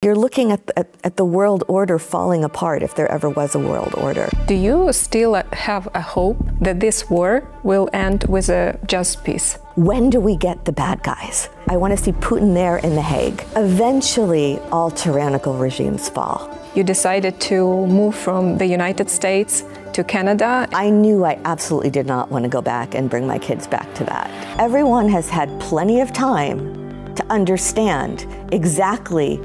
You're looking at the world order falling apart, if there ever was a world order. Do you still have a hope that this war will end with a just peace? When do we get the bad guys? I want to see Putin there in The Hague. Eventually, all tyrannical regimes fall. You decided to move from the United States to Canada. I knew I absolutely did not want to go back and bring my kids back to that. Everyone has had plenty of time to understand exactly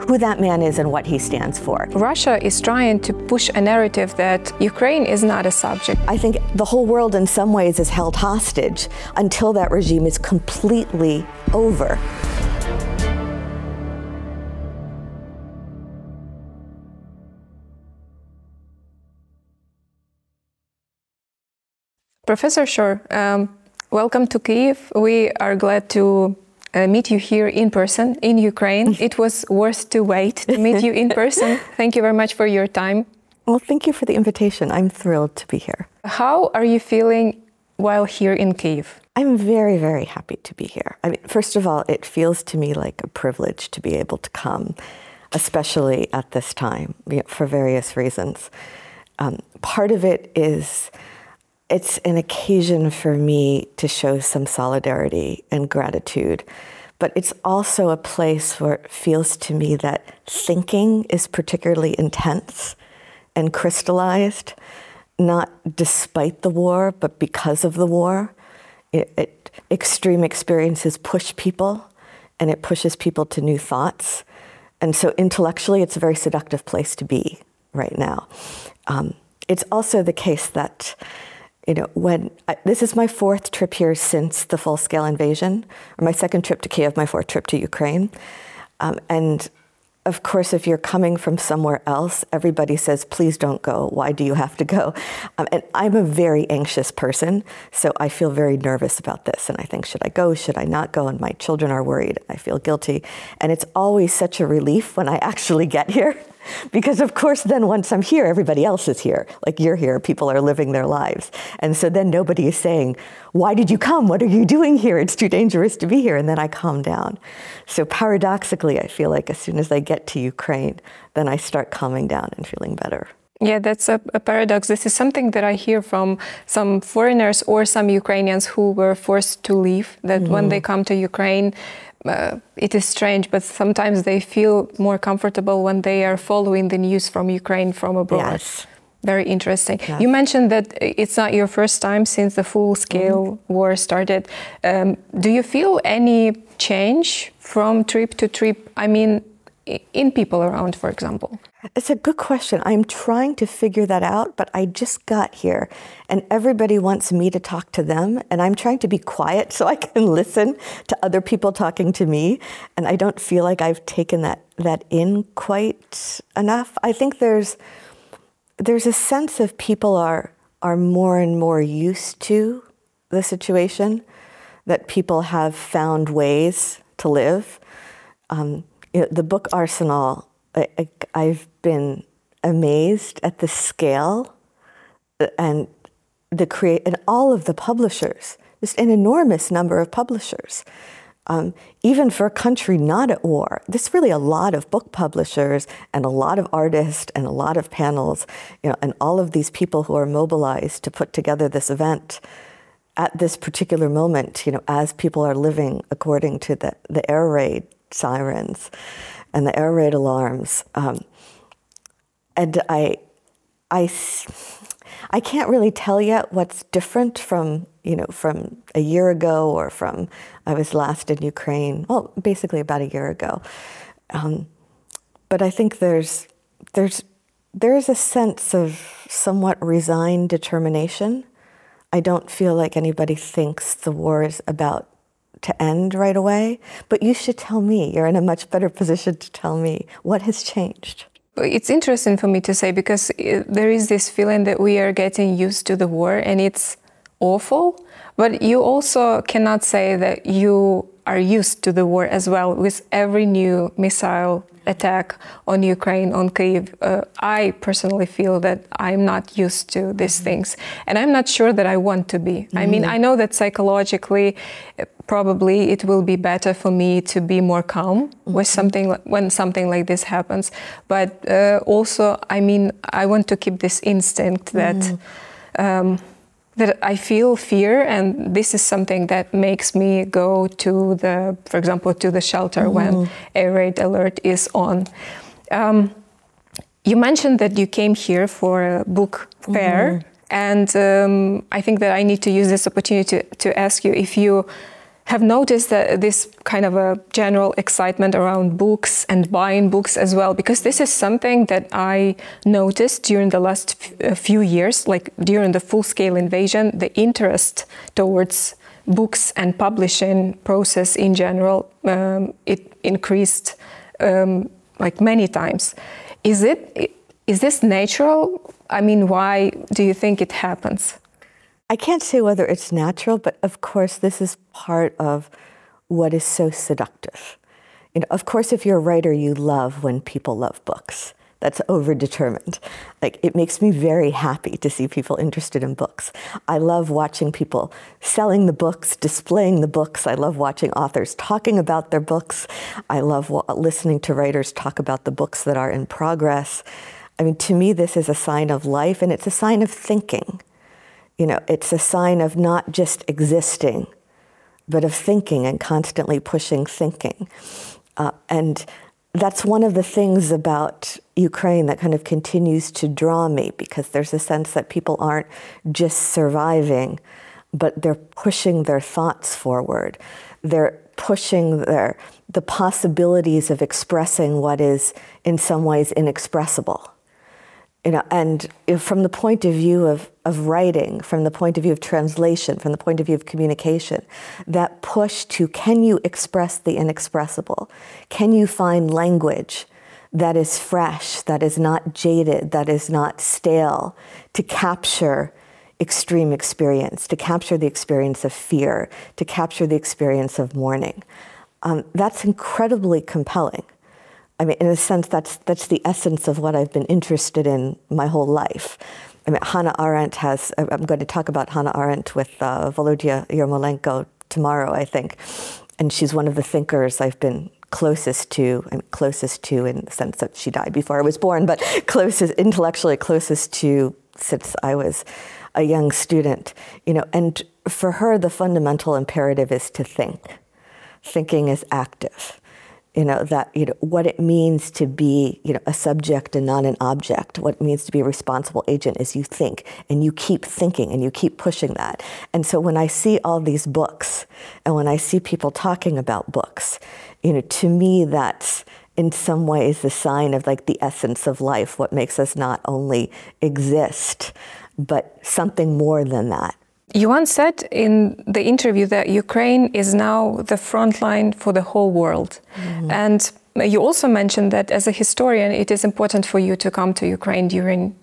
who that man is and what he stands for. Russia is trying to push a narrative that Ukraine is not a subject. I think the whole world in some ways is held hostage until that regime is completely over. Professor Shore, welcome to Kyiv. We are glad to meet you here in person in Ukraine. It was worth to wait to meet you in person. Thank you very much for your time. Well, thank you for the invitation. I'm thrilled to be here. How are you feeling while here in Kyiv? I'm very, very happy to be here. I mean, first of all, it feels to me like a privilege to be able to come, especially at this time, for various reasons. Part of it is it's an occasion for me to show some solidarity and gratitude, but it's also a place where it feels to me that thinking is particularly intense and crystallized, not despite the war, but because of the war. Extreme experiences push people, and it pushes people to new thoughts. And so intellectually, it's a very seductive place to be right now. It's also the case that this is my fourth trip here since the full-scale invasion, or my second trip to Kyiv, my fourth trip to Ukraine. And of course, if you're coming from somewhere else, everybody says, please don't go. Why do you have to go? And I'm a very anxious person, so I feel very nervous about this. And I think, should I go? Should I not go? And my children are worried. I feel guilty. And it's always such a relief when I actually get here. Because of course, then once I'm here, everybody else is here. Like you're here, people are living their lives. And so then nobody is saying, why did you come? What are you doing here? It's too dangerous to be here. And then I calm down. So paradoxically, I feel like as soon as I get to Ukraine, then I start calming down and feeling better. Yeah, that's a paradox. This is something that I hear from some foreigners or some Ukrainians who were forced to leave, that when they come to Ukraine, it is strange, but sometimes they feel more comfortable when they are following the news from Ukraine from abroad. Yes. Very interesting. Yes. You mentioned that it's not your first time since the full-scale war started. Do you feel any change from trip to trip? I mean, in people around, for example? It's a good question. I'm trying to figure that out, but I just got here and everybody wants me to talk to them, and I'm trying to be quiet so I can listen to other people talking to me, and I don't feel like I've taken that in quite enough. I think there's a sense of people are more and more used to the situation, that people have found ways to live. The book Arsenal, I've been amazed at the scale and and all of the publishers, just an enormous number of publishers. Even for a country not at war, there's really a lot of book publishers and a lot of artists and a lot of panels, and all of these people who are mobilized to put together this event at this particular moment, as people are living according to the air raid sirens and the air raid alarms. And I can't really tell yet what's different from a year ago or from I was last in Ukraine, well, basically about a year ago. But I think there is a sense of somewhat resigned determination. I don't feel like anybody thinks the war is about to end right away, but you should tell me. You're in a much better position to tell me what has changed. It's interesting for me to say, because there is this feeling that we are getting used to the war and it's awful, but you also cannot say that you are used to the war as well. With every new missile attack on Ukraine, on Kyiv, I personally feel that I'm not used to these things. And I'm not sure that I want to be. I mean, I know that psychologically, probably it will be better for me to be more calm with when something like this happens. But also, I mean, I want to keep this instinct that that I feel fear, and this is something that makes me go to for example, to the shelter when a red alert is on. You mentioned that you came here for a book fair, and I think that I need to use this opportunity to ask you if you have noticed that this kind of a general excitement around books and buying books as well, because this is something that I noticed during the last few years, like during the full-scale invasion, the interest towards books and publishing process in general, it increased like many times. Is this natural? I mean, why do you think it happens? I can't say whether it's natural, but of course this is part of what is so seductive. You know, of course, if you're a writer, you love when people love books. That's overdetermined. Like, it makes me very happy to see people interested in books. I love watching people selling the books, displaying the books. I love watching authors talking about their books. I love listening to writers talk about the books that are in progress. I mean, to me, this is a sign of life, and it's a sign of thinking. You know, it's a sign of not just existing, but of thinking and constantly pushing thinking. And that's one of the things about Ukraine that kind of continues to draw me, because there's a sense that people aren't just surviving, but they're pushing their thoughts forward. They're pushing the possibilities of expressing what is in some ways inexpressible. You know, and from the point of view of writing, from the point of view of translation, from the point of view of communication, that push to, can you express the inexpressible? Can you find language that is fresh, that is not jaded, that is not stale, to capture extreme experience, to capture the experience of fear, to capture the experience of mourning? That's incredibly compelling. I mean, in a sense, that's the essence of what I've been interested in my whole life. I mean, Hannah Arendt I'm going to talk about Hannah Arendt with Volodya Yermolenko tomorrow, I think. And she's one of the thinkers I've been closest to in the sense that she died before I was born, but intellectually closest to since I was a young student. You know, and for her, the fundamental imperative is to think. Thinking is active. You know, what it means to be, a subject and not an object, what it means to be a responsible agent is you think, and you keep thinking, and you keep pushing that. And so when I see all these books, and when I see people talking about books, to me that's in some ways the sign of like the essence of life, what makes us not only exist, but something more than that. You once said in the interview that Ukraine is now the front line for the whole world. And you also mentioned that as a historian, it is important for you to come to Ukraine during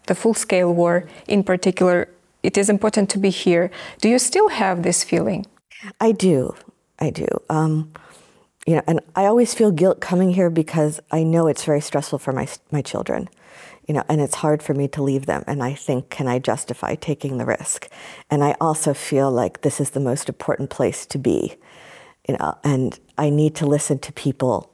the full-scale war. In particular, it is important to be here. Do you still have this feeling? I do. And I always feel guilt coming here because I know it's very stressful for my children. And it's hard for me to leave them. And I think, can I justify taking the risk? And I also feel like this is the most important place to be, and I need to listen to people,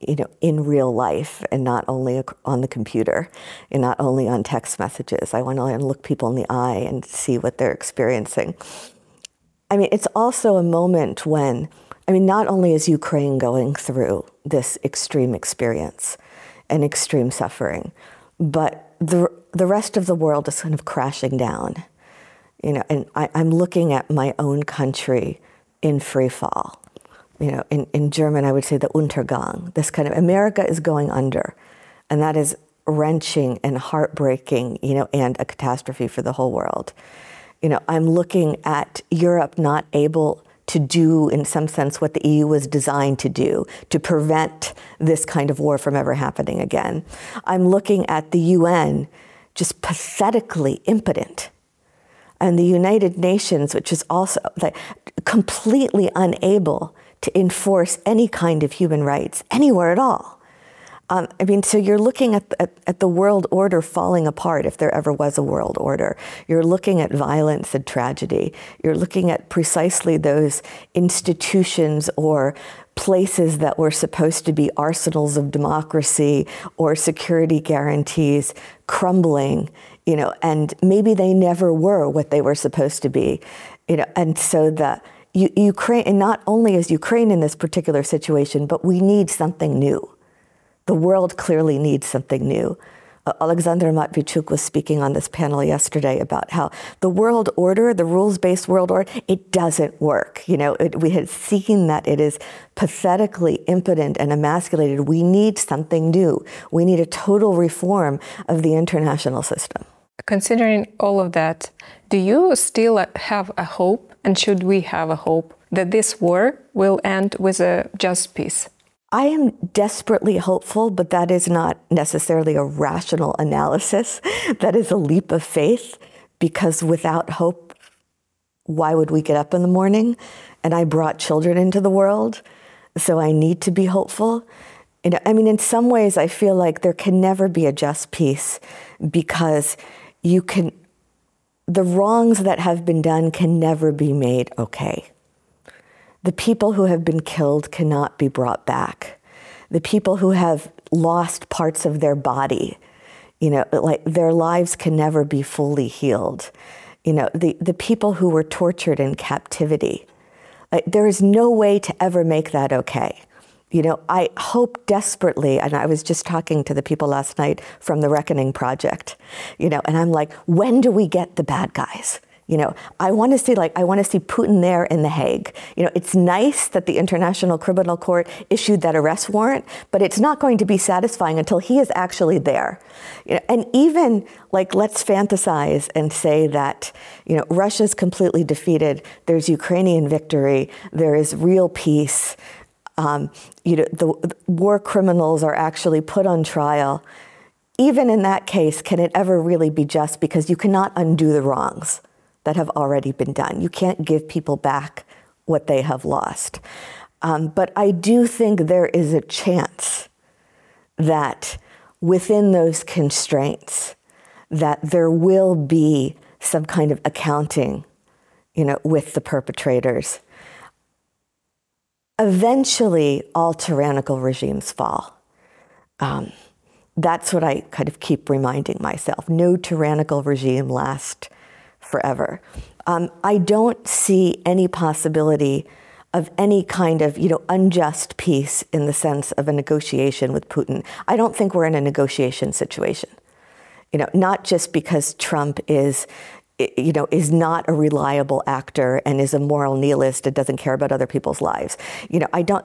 in real life and not only on the computer and not only on text messages. I want to look people in the eye and see what they're experiencing. I mean, it's also a moment when, not only is Ukraine going through this extreme experience and extreme suffering, but the rest of the world is kind of crashing down, and I'm looking at my own country in free fall. In German, I would say the Untergang. This kind of, America is going under, and that is wrenching and heartbreaking, and a catastrophe for the whole world. I'm looking at Europe not able to do, in some sense, what the EU was designed to do, to prevent this kind of war from ever happening again. I'm looking at the UN just pathetically impotent. And the United Nations, which is also completely unable to enforce any kind of human rights anywhere at all. I mean, so you're looking at the world order falling apart, if there ever was a world order. You're looking at violence and tragedy. You're looking at precisely those institutions or places that were supposed to be arsenals of democracy or security guarantees crumbling, and maybe they never were what they were supposed to be, and so Ukraine, and not only is Ukraine in this particular situation, but we need something new. The world clearly needs something new. Alexander Matvichuk was speaking on this panel yesterday about how the world order, the rules-based world order, it doesn't work. We had seen that it is pathetically impotent and emasculated. We need something new. We need a total reform of the international system. Considering all of that, do you still have a hope, and should we have a hope, that this war will end with a just peace? I am desperately hopeful, but that is not necessarily a rational analysis. That is a leap of faith, because without hope, why would we get up in the morning? And I brought children into the world, so I need to be hopeful. In some ways, I feel like there can never be a just peace, because the wrongs that have been done can never be made okay. The people who have been killed cannot be brought back. The people who have lost parts of their body, their lives can never be fully healed. The people who were tortured in captivity, there is no way to ever make that okay. I hope desperately, and I was just talking to the people last night from the Reckoning Project, and I'm like, when do we get the bad guys? I want to see Putin there in The Hague. It's nice that the International Criminal Court issued that arrest warrant, but it's not going to be satisfying until he is actually there. And even let's fantasize and say that, Russia's completely defeated. There's Ukrainian victory. There is real peace. The war criminals are actually put on trial. Even in that case, can it ever really be just? Because you cannot undo the wrongs that have already been done. You can't give people back what they have lost. But I do think there is a chance that within those constraints, that there will be some kind of accounting, with the perpetrators. Eventually, all tyrannical regimes fall. That's what I kind of keep reminding myself. No tyrannical regime lasts forever. I don't see any possibility of any kind of, unjust peace in the sense of a negotiation with Putin. I don't think we're in a negotiation situation. Not just because Trump is not a reliable actor and is a moral nihilist and doesn't care about other people's lives.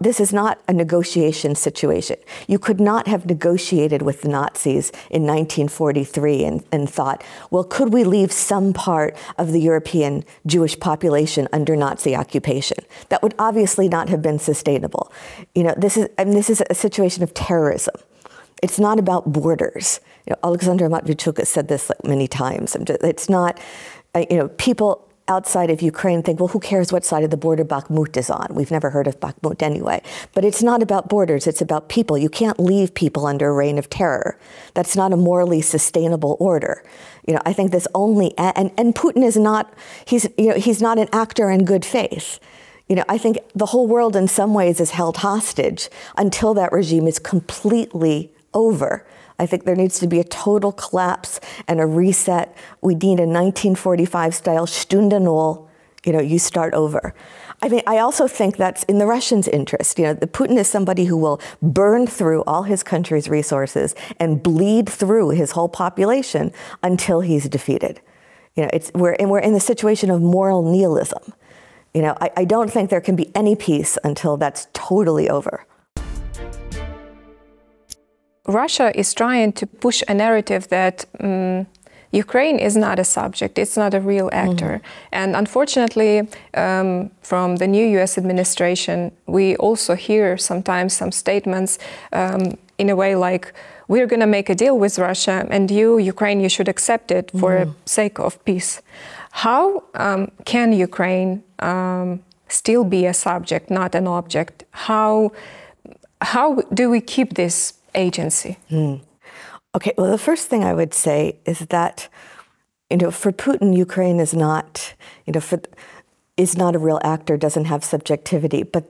This is not a negotiation situation. You could not have negotiated with the Nazis in 1943 and thought, well, could we leave some part of the European Jewish population under Nazi occupation? That would obviously not have been sustainable. This is a situation of terrorism. It's not about borders. Alexander Matvichuk has said this many times. It's not, people outside of Ukraine think, well, who cares what side of the border Bakhmut is on? We've never heard of Bakhmut anyway. But it's not about borders, it's about people. You can't leave people under a reign of terror. That's not a morally sustainable order. I think this only, and Putin is not, he's not an actor in good faith. I think the whole world in some ways is held hostage until that regime is completely over. I think there needs to be a total collapse and a reset. We need a 1945-style Stunde Null, you start over. I also think that's in the Russians' interest. Putin is somebody who will burn through all his country's resources and bleed through his whole population until he's defeated. We're in the situation of moral nihilism. I don't think there can be any peace until that's totally over. Russia is trying to push a narrative that Ukraine is not a subject, it's not a real actor. And unfortunately, from the new US administration, we also hear sometimes some statements in a way like, we're going to make a deal with Russia and you, Ukraine, you should accept it for the sake of peace. How can Ukraine still be a subject, not an object? How do we keep this agency? Okay, well, the first thing I would say is that, for Putin, Ukraine is not, is not a real actor, doesn't have subjectivity. But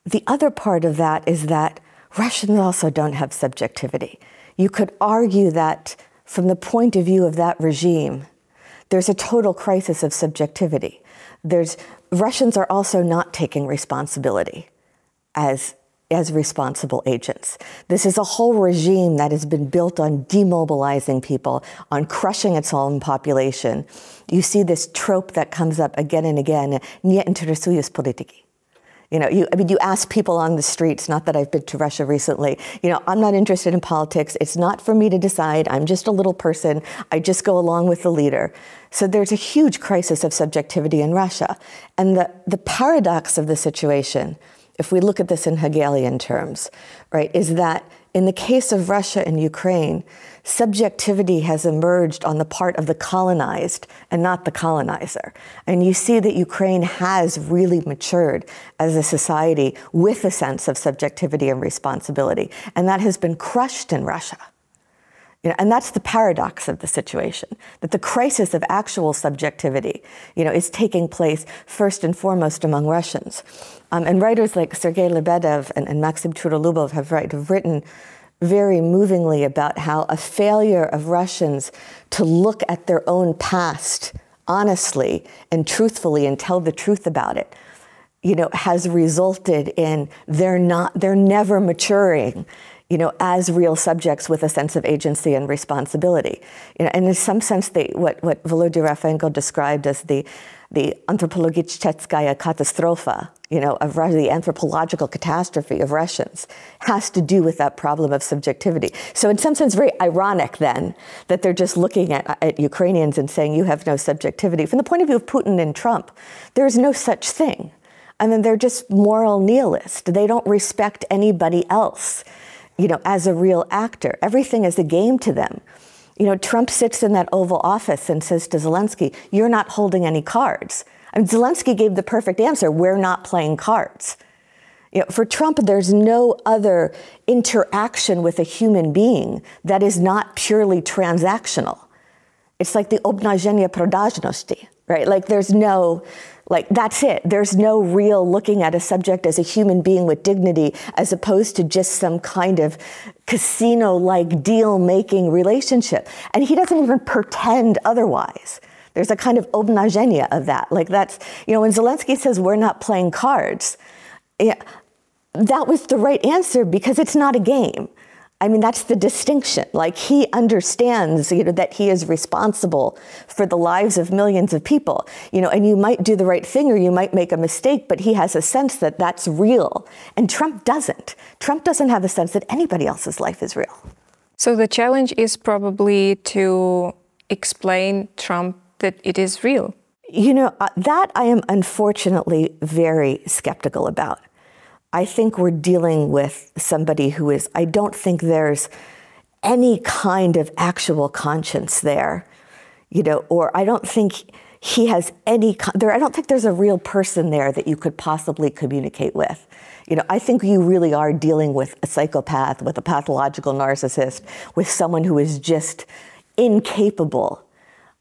the other part of that is that Russians also don't have subjectivity. You could argue that from the point of view of that regime, there's a total crisis of subjectivity. Russians are also not taking responsibility as responsible agents. This is a whole regime that has been built on demobilizing people, on crushing its own population. You see this trope that comes up again and again, "Не интересуюсь политикой." You ask people on the streets, not that I've been to Russia recently, I'm not interested in politics. It's not for me to decide. I'm just a little person. I just go along with the leader. So there's a huge crisis of subjectivity in Russia. And the paradox of the situation, if we look at this in Hegelian terms, right, is that in the case of Russia and Ukraine, subjectivity has emerged on the part of the colonized and not the colonizer. And you see that Ukraine has really matured as a society with a sense of subjectivity and responsibility. And that has been crushed in Russia. And that's the paradox of the situation, that the crisis of actual subjectivity, is taking place first and foremost among Russians. And writers like Sergei Lebedev and Maxim Trudolubov have written very movingly about how a failure of Russians to look at their own past honestly and truthfully and tell the truth about it, has resulted in they're never maturing, as real subjects with a sense of agency and responsibility. And in some sense, what Volodya Rafenko described as the anthropologicheskaya katastrofa, of Russia, the anthropological catastrophe of Russians, has to do with that problem of subjectivity. So in some sense, very ironic then that they're just looking at Ukrainians and saying you have no subjectivity. From the point of view of Putin and Trump, there's no such thing. I mean, they're just moral nihilists. They don't respect anybody else, as a real actor. Everything is a game to them. Trump sits in that Oval Office and says to Zelensky, "You're not holding any cards." I mean, Zelensky gave the perfect answer, "We're not playing cards." For Trump, there's no other interaction with a human being that is not purely transactional. It's like the obnaženie продажnosti, right? Like that's it. There's no real looking at a subject as a human being with dignity as opposed to just some kind of casino-like deal-making relationship. And he doesn't even pretend otherwise. There's a kind of obnaženie of that. Like that's, when Zelensky says we're not playing cards, that was the right answer because it's not a game. I mean, that's the distinction. Like he understands, that he is responsible for the lives of millions of people, and you might do the right thing or you might make a mistake, but he has a sense that that's real. And Trump doesn't. Trump doesn't have a sense that anybody else's life is real. So the challenge is probably to explain Trump that it is real. That I am unfortunately very skeptical about. I think we're dealing with somebody who is, I don't think there's any kind of actual conscience there, or I don't think he has I don't think there's a real person there that you could possibly communicate with. I think you really are dealing with a psychopath, with a pathological narcissist, with someone who is just incapable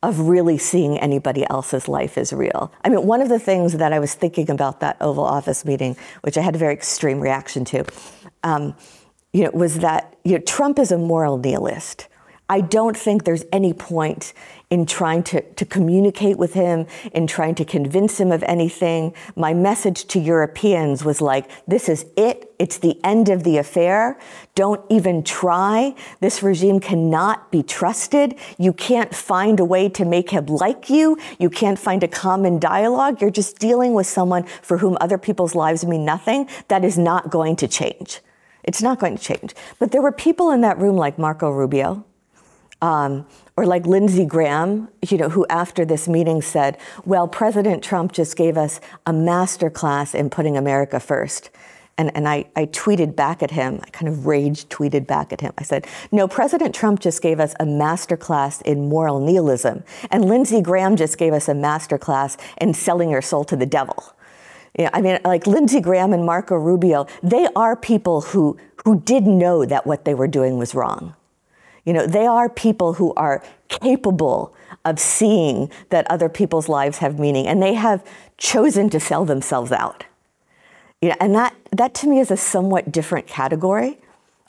of really seeing anybody else's life as real. I mean, one of the things that I was thinking about that Oval Office meeting, which I had a very extreme reaction to, was that Trump is a moral nihilist. I don't think there's any point in trying to communicate with him, in trying to convince him of anything. My message to Europeans was like, this is it. It's the end of the affair. Don't even try. This regime cannot be trusted. You can't find a way to make him like you. You can't find a common dialogue. You're just dealing with someone for whom other people's lives mean nothing. That is not going to change. It's not going to change. But there were people in that room like Marco Rubio, or like Lindsey Graham, who after this meeting said, well, President Trump just gave us a masterclass in putting America first. And I tweeted back at him, I kind of rage tweeted back at him. I said, no, President Trump just gave us a masterclass in moral nihilism. And Lindsey Graham just gave us a masterclass in selling your soul to the devil. I mean, like Lindsey Graham and Marco Rubio, they are people who who did know that what they were doing was wrong. You know, they are people who are capable of seeing that other people's lives have meaning, and they have chosen to sell themselves out. You know, and that to me is a somewhat different category.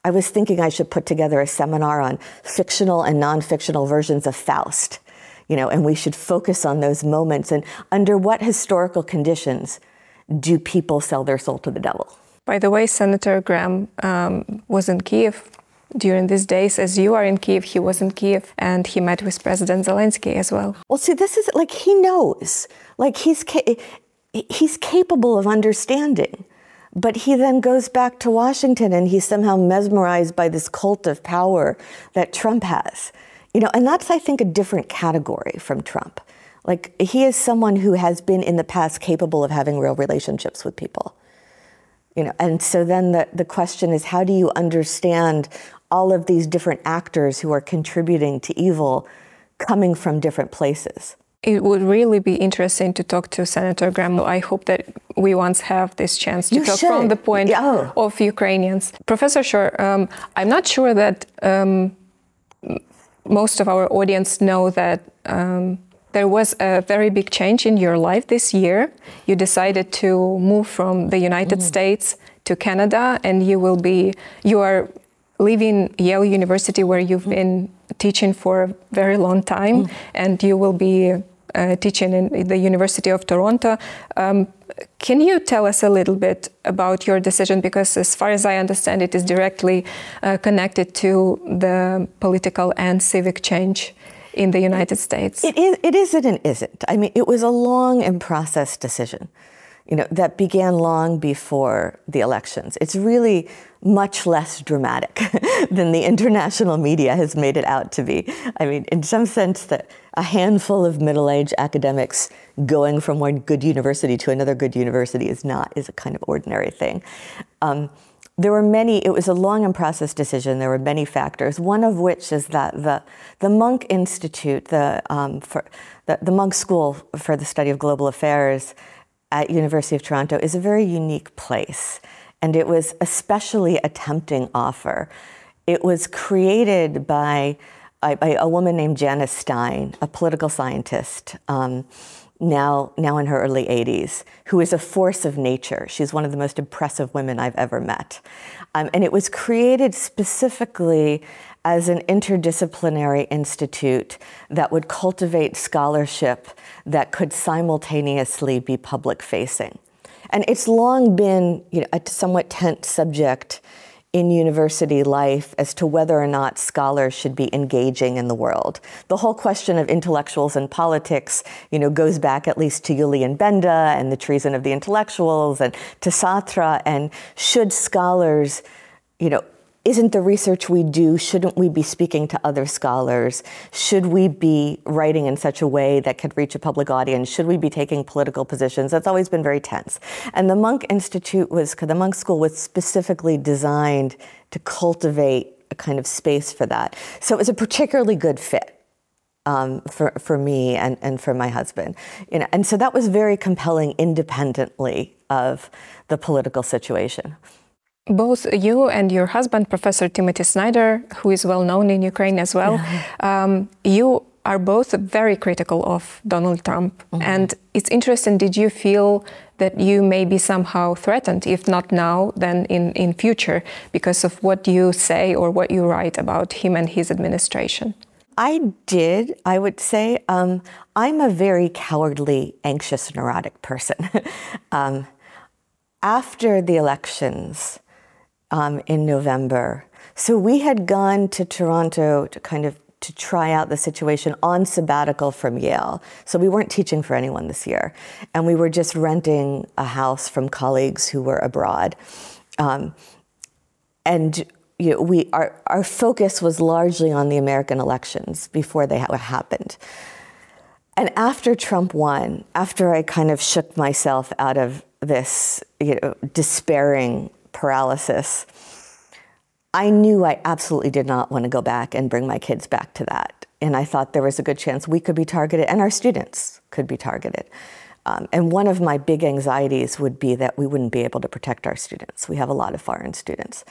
I was thinking I should put together a seminar on fictional and non-fictional versions of Faust, you know, and we should focus on those moments and under what historical conditions do people sell their soul to the devil. By the way, Senator Graham was in Kiev during these days. As you are in Kiev, he was in Kiev, and he met with President Zelensky as well. Well, see, this is like he knows, like he's capable of understanding. But he then goes back to Washington and he's somehow mesmerized by this cult of power that Trump has. You know, and that's, I think, a different category from Trump. Like, he is someone who has been in the past capable of having real relationships with people. You know, and so then the question is, how do you understand all of these different actors who are contributing to evil coming from different places? It would really be interesting to talk to Senator Graham. I hope that we once have this chance to talk from the point of Ukrainians. Professor Shore, I'm not sure that most of our audience know that there was a very big change in your life this year. You decided to move from the United States to Canada, and you are leaving Yale University, where you've been teaching for a very long time, and you will be teaching in the University of Toronto. Can you tell us a little bit about your decision? Because as far as I understand, it is directly connected to the political and civic change in the United States. It is and it isn't. I mean, it was a long and processed decision, you know, that began long before the elections. It's really much less dramatic than the international media has made it out to be. I mean, in some sense, that a handful of middle-aged academics going from one good university to another good university is a kind of ordinary thing. There were it was a long and processed decision. There were many factors, one of which is that the Munk Institute, the Munk School for the Study of Global Affairs at University of Toronto is a very unique place. And it was especially a tempting offer. It was created by a woman named Janice Stein, a political scientist, now in her early 80s, who is a force of nature. She's one of the most impressive women I've ever met. And it was created specifically as an interdisciplinary institute that would cultivate scholarship that could simultaneously be public-facing. And it's long been, you know, a somewhat tense subject in university life as to whether or not scholars should be engaging in the world. The whole question of intellectuals and politics, you know, goes back at least to Julian Benda and the treason of the intellectuals and to Sartre. And should scholars, you know, isn't the research we do, shouldn't we be speaking to other scholars? Should we be writing in such a way that could reach a public audience? Should we be taking political positions? That's always been very tense. And the Munk the Munk School was specifically designed to cultivate a kind of space for that. So it was a particularly good fit for me and for my husband. You know, and so that was very compelling independently of the political situation. Both you and your husband, Professor Timothy Snyder, who is well known in Ukraine as well, you are both very critical of Donald Trump. And it's interesting, did you feel that you may be somehow threatened, if not now, then in future, because of what you say or what you write about him and his administration? I did, I would say. I'm a very cowardly, anxious, neurotic person. After the elections, in November. So we had gone to Toronto to try out the situation on sabbatical from Yale. So we weren't teaching for anyone this year. And we were just renting a house from colleagues who were abroad. And you know, our focus was largely on the American elections before they happened. And after Trump won, after I kind of shook myself out of this, you know, despairing paralysis, I knew I absolutely did not want to go back and bring my kids back to that. And I thought there was a good chance we could be targeted and our students could be targeted. And one of my big anxieties would be that we wouldn't be able to protect our students. We have a lot of foreign students.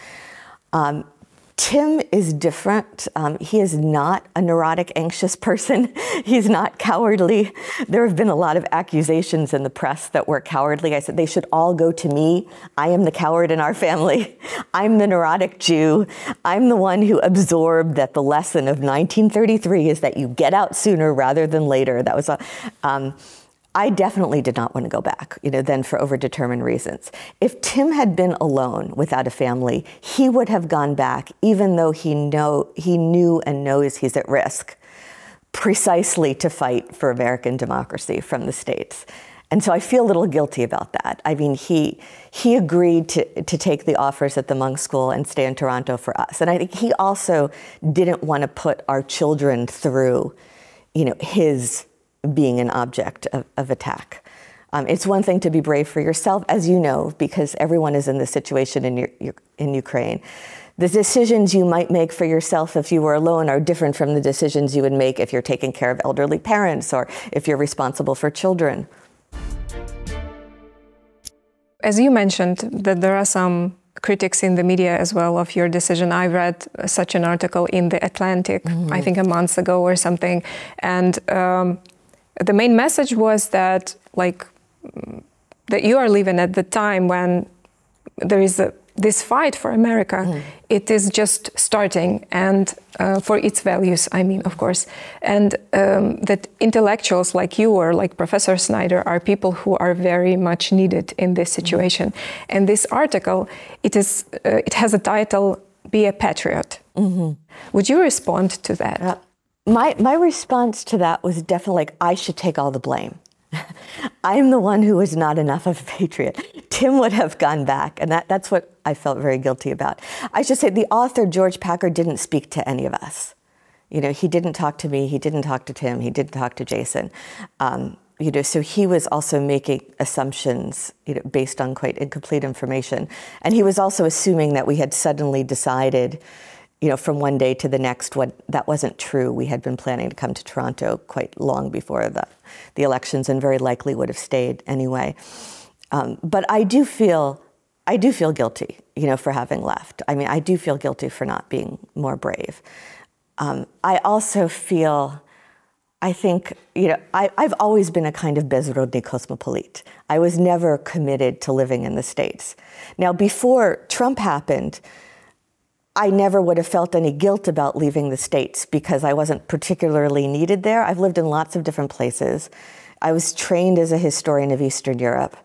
Tim is different. He is not a neurotic, anxious person. He's not cowardly. There have been a lot of accusations in the press that we're cowardly. I said they should all go to me. I am the coward in our family. I'm the neurotic Jew. I'm the one who absorbed that the lesson of 1933 is that you get out sooner rather than later. That was I definitely did not want to go back, then for overdetermined reasons. If Tim had been alone without a family, he would have gone back, even though he knew and knows he's at risk, precisely to fight for American democracy from the States. And so I feel a little guilty about that. I mean, he agreed to take the offers at the Munk School and stay in Toronto for us. And I think he also didn't want to put our children through, his being an object of attack. It's one thing to be brave for yourself, as you know, because everyone is in this situation in Ukraine. The decisions you might make for yourself if you were alone are different from the decisions you would make if you're taking care of elderly parents or if you're responsible for children. As you mentioned, that there are some critics in the media as well of your decision. I read such an article in The Atlantic, I think a month ago or something, and the main message was that, that you are living at the time when there is this fight for America. It is just starting, and for its values, I mean, of course. And that intellectuals like you or like Professor Snyder are people who are very much needed in this situation. And this article, it has a title, Be a Patriot. Would you respond to that? My response to that was definitely I should take all the blame. I'm the one who was not enough of a patriot. Tim would have gone back, and that's what I felt very guilty about. I should say the author, George Packer, didn't speak to any of us. He didn't talk to me, he didn't talk to Tim, he didn't talk to Jason. So he was also making assumptions, based on quite incomplete information. And he was also assuming that we had suddenly decided from one day to the next, that wasn't true. We had been planning to come to Toronto quite long before the elections, and very likely would have stayed anyway. But I do feel guilty, for having left. I mean, I do feel guilty for not being more brave. I also feel, I think, I've always been a kind of bezrodny cosmopolite. I was never committed to living in the States. Now, before Trump happened, I never would have felt any guilt about leaving the States because I wasn't particularly needed there. I've lived in lots of different places. I was trained as a historian of Eastern Europe.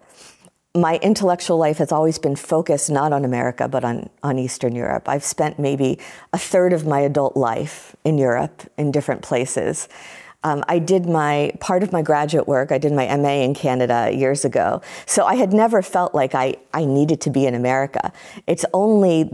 My intellectual life has always been focused not on America, but on Eastern Europe. I've spent maybe a third of my adult life in Europe, in different places. I did part of my graduate work, I did my MA in Canada years ago. So I had never felt like I needed to be in America. It's only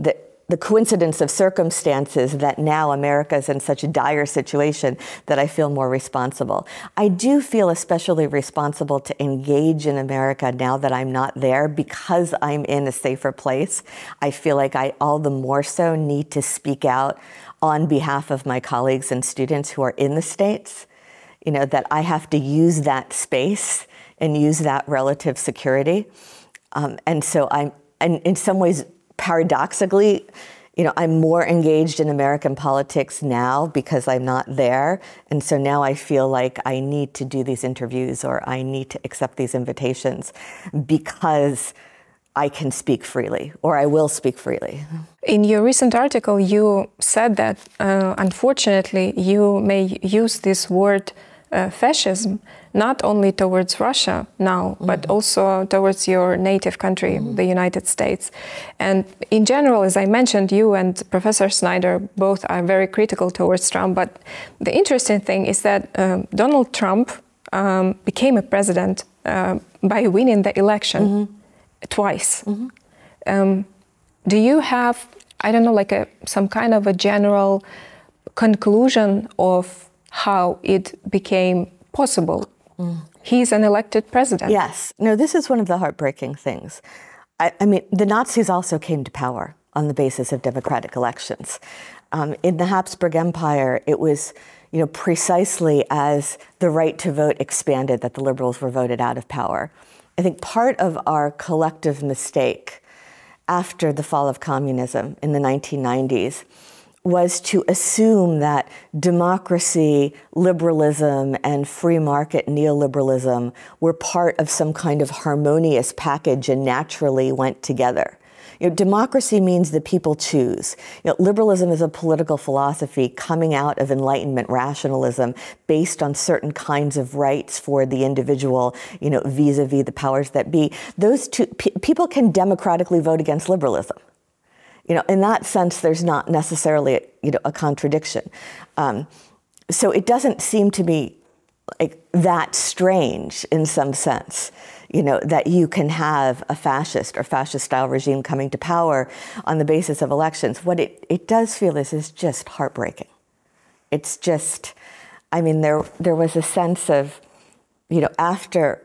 the coincidence of circumstances that now America is in such a dire situation that I feel more responsible. I do feel especially responsible to engage in America now that I'm not there because I'm in a safer place. I feel like I all the more so need to speak out on behalf of my colleagues and students who are in the States, that I have to use that space and use that relative security. And so and in some ways, paradoxically, I'm more engaged in American politics now because I'm not there. And so now I feel like I need to do these interviews or I need to accept these invitations because I can speak freely, or I will speak freely. In your recent article, you said that, unfortunately, you may use this word fascism not only towards Russia now, but also towards your native country, the United States. And in general, as I mentioned, you and Professor Snyder both are very critical towards Trump. But the interesting thing is that Donald Trump became a president by winning the election twice. Do you have, I don't know, some kind of a general conclusion of how it became possible? He's an elected president. Yes. No, this is one of the heartbreaking things. I mean, the Nazis also came to power on the basis of democratic elections. In the Habsburg Empire, it was, precisely as the right to vote expanded that the liberals were voted out of power. I think part of our collective mistake after the fall of communism in the 1990s was to assume that democracy, liberalism, and free market neoliberalism were part of some kind of harmonious package and naturally went together. Democracy means the people choose. Liberalism is a political philosophy coming out of Enlightenment rationalism based on certain kinds of rights for the individual, vis-a-vis the powers that be. Those two, people can democratically vote against liberalism. In that sense, there's not necessarily a contradiction. So it doesn't seem to me like that strange in some sense, that you can have a fascist or fascist-style regime coming to power on the basis of elections. What it does feel is just heartbreaking. It's just, there was a sense of, after,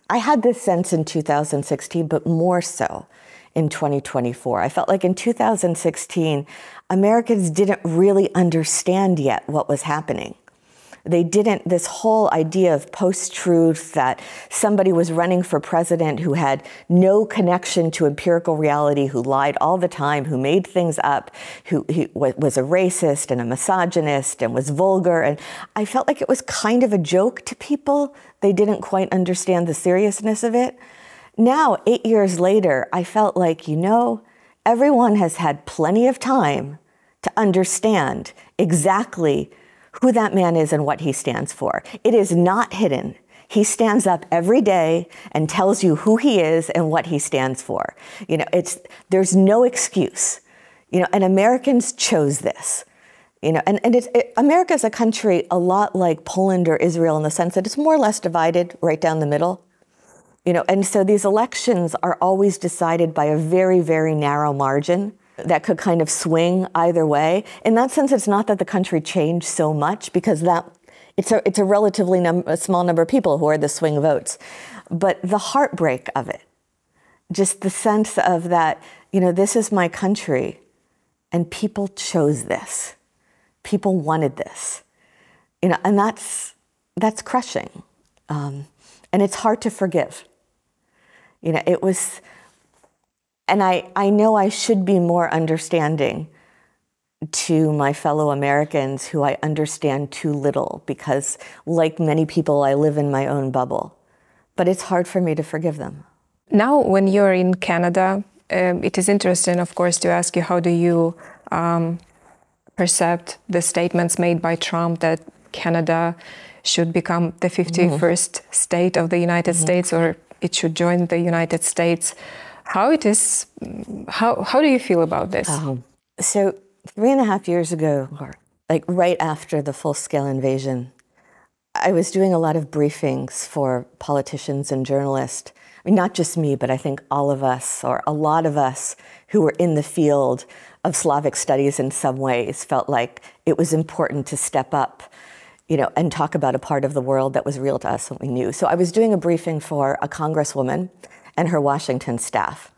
I had this sense in 2016, but more so in 2024. I felt like in 2016, Americans didn't really understand yet what was happening. They didn't, this whole idea of post-truth, that somebody was running for president who had no connection to empirical reality, who lied all the time, who made things up, who was a racist and a misogynist and was vulgar. And I felt like it was kind of a joke to people. They didn't quite understand the seriousness of it. Now, 8 years later, I felt like, everyone has had plenty of time to understand exactly who that man is and what he stands for. It is not hidden. He stands up every day and tells you who he is and what he stands for. There's no excuse. And Americans chose this. America is a country a lot like Poland or Israel in the sense that it's more or less divided right down the middle. And so these elections are always decided by a very, very narrow margin that could kind of swing either way. In that sense, it's not that the country changed so much, because it's a relatively a small number of people who are the swing votes. But the heartbreak of it, just the sense of that, this is my country, and people chose this. People wanted this. And that's crushing. And it's hard to forgive. It was. And I know I should be more understanding to my fellow Americans who I understand too little, because like many people, I live in my own bubble. But it's hard for me to forgive them. Now, when you're in Canada, it is interesting, of course, to ask you, how do you perceive the statements made by Trump that Canada should become the 51st state of the United States, or it should join the United States? How do you feel about this? So 3.5 years ago, or like right after the full-scale invasion, I was doing a lot of briefings for politicians and journalists. Not just me, but I think all of us, or a lot of us who were in the field of Slavic studies in some ways, felt like it was important to step up, and talk about a part of the world that was real to us and we knew. So I was doing a briefing for a congresswoman and her Washington staff.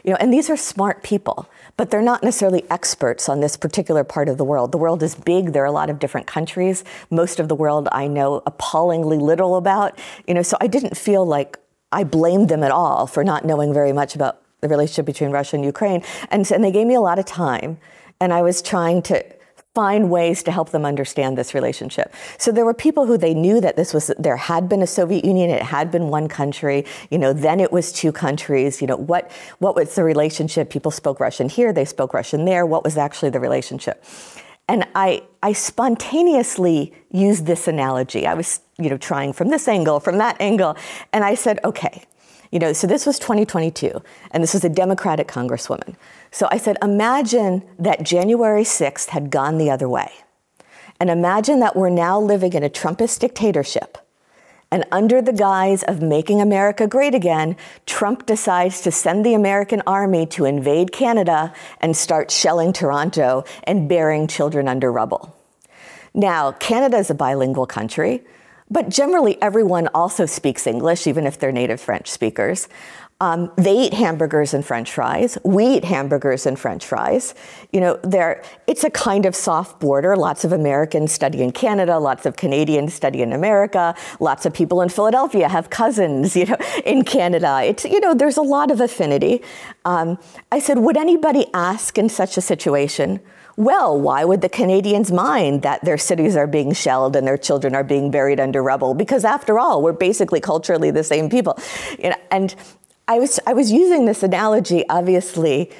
And these are smart people, but they're not necessarily experts on this particular part of the world. The world is big. There are a lot of different countries. Most of the world I know appallingly little about. So I didn't feel like I blamed them at all for not knowing very much about the relationship between Russia and Ukraine. And they gave me a lot of time, and I was trying to find ways to help them understand this relationship. So there were people who they knew that there had been a Soviet Union, it had been one country, then it was two countries, what was the relationship? People spoke Russian here, they spoke Russian there, what was actually the relationship? And I spontaneously used this analogy. I was, trying from this angle, from that angle, and I said, okay, so this was 2022, and this was a Democratic congresswoman. So I said, imagine that January 6th had gone the other way. And imagine that we're now living in a Trumpist dictatorship. And under the guise of making America great again, Trump decides to send the American army to invade Canada and start shelling Toronto and burying children under rubble. Now, Canada is a bilingual country, but generally everyone also speaks English, even if they're native French speakers. They eat hamburgers and French fries. We eat hamburgers and French fries. It's a kind of soft border. Lots of Americans study in Canada. Lots of Canadians study in America. Lots of people in Philadelphia have cousins, in Canada. There's a lot of affinity. I said, would anybody ask in such a situation, well, why would the Canadians mind that their cities are being shelled and their children are being buried under rubble? Because after all, we're basically culturally the same people. And I was using this analogy, obviously,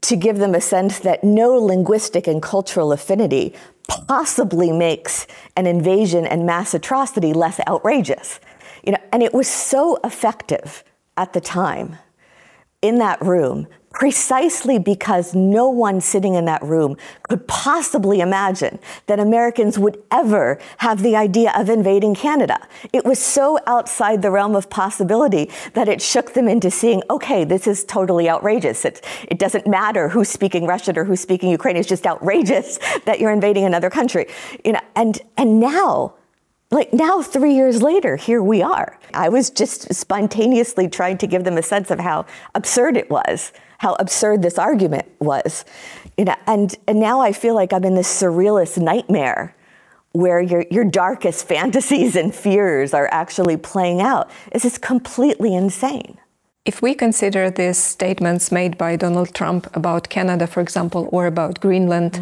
to give them a sense that no linguistic and cultural affinity possibly makes an invasion and mass atrocity less outrageous. And it was so effective at the time in that room, precisely because no one sitting in that room could possibly imagine that Americans would ever have the idea of invading Canada. It was so outside the realm of possibility that it shook them into seeing, okay, this is totally outrageous. It doesn't matter who's speaking Russian or who's speaking Ukrainian. It's just outrageous that you're invading another country. And now, 3 years later, here we are. I was just spontaneously trying to give them a sense of how absurd it was, how absurd this argument was. And now I feel like I'm in this surrealist nightmare where your darkest fantasies and fears are actually playing out. This is completely insane. If we consider these statements made by Donald Trump about Canada, for example, or about Greenland,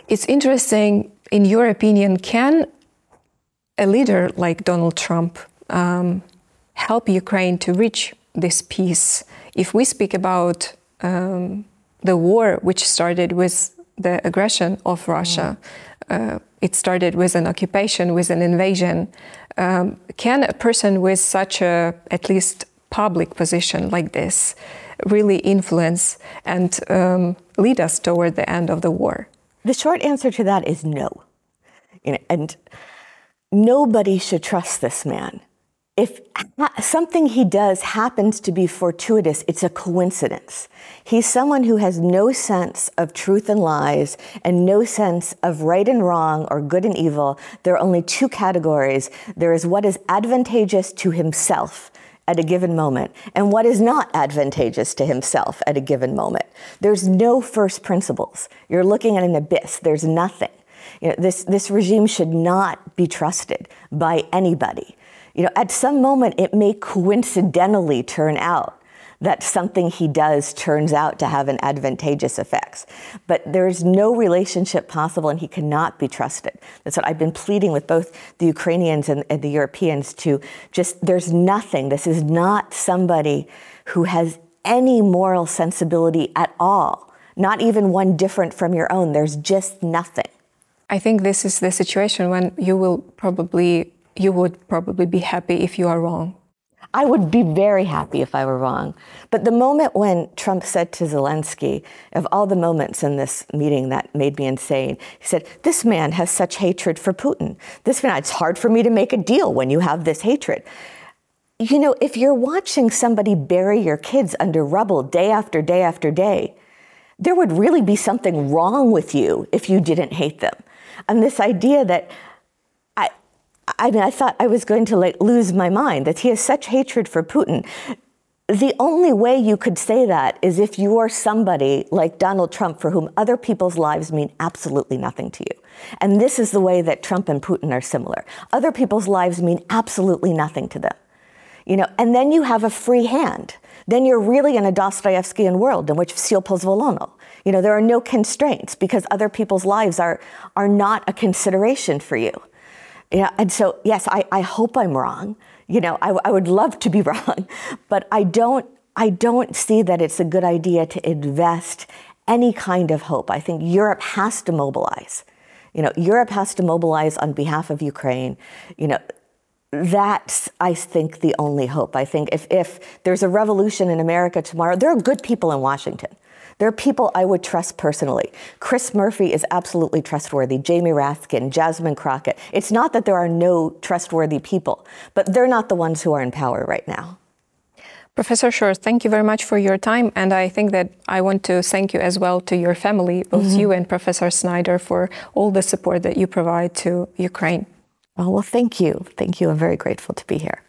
it's interesting, in your opinion, can a leader like Donald Trump help Ukraine to reach this peace? If we speak about the war, which started with the aggression of Russia, it started with an occupation, with an invasion. Can a person with such a, at least public position like this, really influence and lead us toward the end of the war? The short answer to that is no. And nobody should trust this man. If something he does happens to be fortuitous, it's a coincidence. He's someone who has no sense of truth and lies and no sense of right and wrong or good and evil. There are only two categories. There is what is advantageous to himself at a given moment and what is not advantageous to himself at a given moment. There's no first principles. You're looking at an abyss. There's nothing. This regime should not be trusted by anybody. At some moment, it may coincidentally turn out that something he does turns out to have an advantageous effects. But there's no relationship possible, and he cannot be trusted. That's what I've been pleading with both the Ukrainians and the Europeans to there's nothing. This is not somebody who has any moral sensibility at all, not even one different from your own. There's just nothing. I think this is the situation when you would probably be happy if you are wrong. I would be very happy if I were wrong. But the moment when Trump said to Zelensky, of all the moments in this meeting that made me insane, he said, this man has such hatred for Putin. It's hard for me to make a deal when you have this hatred. If you're watching somebody bury your kids under rubble day after day after day, there would really be something wrong with you if you didn't hate them. And this idea that I thought I was going to lose my mind, that he has such hatred for Putin. The only way you could say that is if you are somebody like Donald Trump for whom other people's lives mean absolutely nothing to you. And this is the way that Trump and Putin are similar. Other people's lives mean absolutely nothing to them. And then you have a free hand. Then you're really in a Dostoevskian world in which все позволено. There are no constraints because other people's lives are not a consideration for you. And so, yes, I hope I'm wrong. I would love to be wrong, but I don't see that it's a good idea to invest any kind of hope. I think Europe has to mobilize. Europe has to mobilize on behalf of Ukraine. That's, I think, the only hope. I think if there's a revolution in America tomorrow, there are good people in Washington. There are people I would trust personally. Chris Murphy is absolutely trustworthy. Jamie Raskin, Jasmine Crockett. It's not that there are no trustworthy people, but they're not the ones who are in power right now. Professor Shore, thank you very much for your time. And I think that I want to thank you as well to your family, both you and Professor Snyder, for all the support that you provide to Ukraine. Oh, well, thank you. Thank you. I'm very grateful to be here.